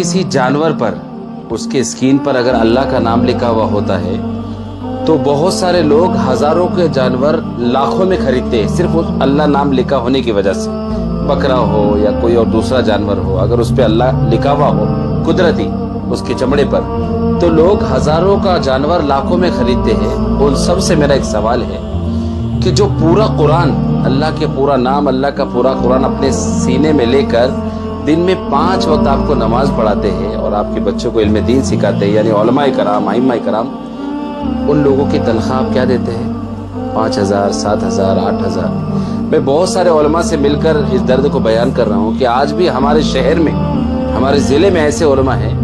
کسی جانور پر اس کے اسکین پر اگر اللہ کا نام لکھا ہوا ہوتا ہے تو بہت سارے لوگ ہزاروں کے جانور لاکھوں میں خریدتے ہیں صرف اس اللہ نام لکھا ہونے کی وجہ سے. بکرا ہو یا کوئی اور دوسرا جانور ہو، اگر اس پہ اللہ لکھا ہوا ہو قدرتی اس کے چمڑے پر، تو لوگ ہزاروں کا جانور لاکھوں میں خریدتے ہیں. ان سب سے میرا ایک سوال ہے کہ جو پورا قرآن، اللہ کے پورا نام، اللہ کا پورا قرآن اپنے سینے میں لے کر دن میں 5 وقت آپ کو نماز پڑھاتے ہیں اور آپ کے بچوں کو علم دین سکھاتے ہیں، یعنی علماء کرام، ائمہ کرام، ان لوگوں کی تنخواہ آپ کیا دیتے ہیں؟ 5,000، 7,000، 8,000. میں بہت سارے علماء سے مل کر اس درد کو بیان کر رہا ہوں کہ آج بھی ہمارے شہر میں، ہمارے ضلع میں ایسے علماء ہیں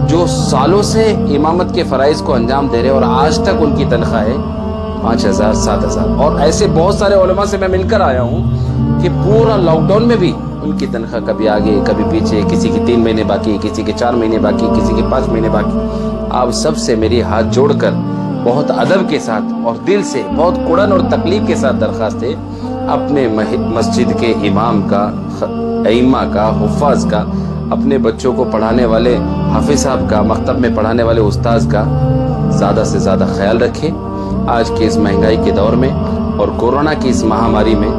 جو سالوں سے امامت کے فرائض کو انجام دے رہے ہیں اور آج تک ان کی تنخواہ ہے 5,000، 7,000. اور ایسے بہت سارے علماء سے میں مل کر آیا ہوں کہ پورا لاک ڈاؤن میں بھی ان کی تنخواہ کبھی آگے کبھی پیچھے، کسی کی 3 مہینے باقی، کسی کے 4 مہینے باقی، کسی کے 5 مہینے باقی. آپ سب سے میری ہاتھ جوڑ کر بہت ادب کے ساتھ اور دل سے، بہت کڑن اور تکلیف کے ساتھ درخواست ہے، اپنے مسجد کے امام کا، ائمہ کا، حفاظ کا، اپنے بچوں کو پڑھانے والے حافظ صاحب کا، مکتب میں پڑھانے والے استاذ کا زیادہ سے زیادہ خیال رکھیں. آج کے اس مہنگائی کے دور میں اور کورونا کی اس مہاماری میں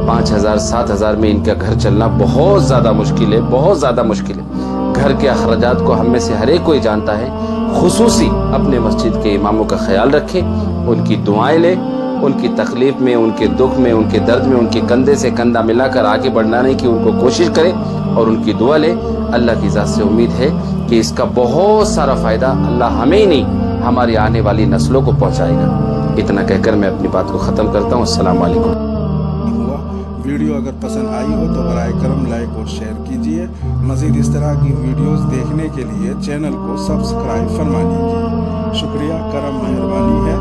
5,000، 7,000 میں ان کا گھر چلنا بہت زیادہ مشکل ہے، بہت زیادہ مشکل ہے. گھر کے اخراجات کو ہم میں سے ہر ایک کوئی جانتا ہے. خصوصی اپنے مسجد کے اماموں کا خیال رکھیں، ان کی دعائیں لیں، ان کی تکلیف میں، ان کے دکھ میں، ان کے درد میں ان کے کندھے سے کندھا ملا کر آگے بڑھانے کی ان کو کوشش کریں اور ان کی دعا لیں. اللہ کی ذات سے امید ہے کہ اس کا بہت سارا فائدہ اللہ ہمیں ہی نہیں، ہماری آنے والی نسلوں کو پہنچائے گا. اتنا کہہ کر میں اپنی بات کو ختم کرتا ہوں. السلام علیکم. ویڈیو اگر پسند آئی ہو تو برائے کرم لائک اور شیئر کیجیے. مزید اس طرح کی ویڈیوز دیکھنے کے لیے چینل کو سبسکرائب فرما لیجیے. شکریہ، کرم، مہربانی ہے.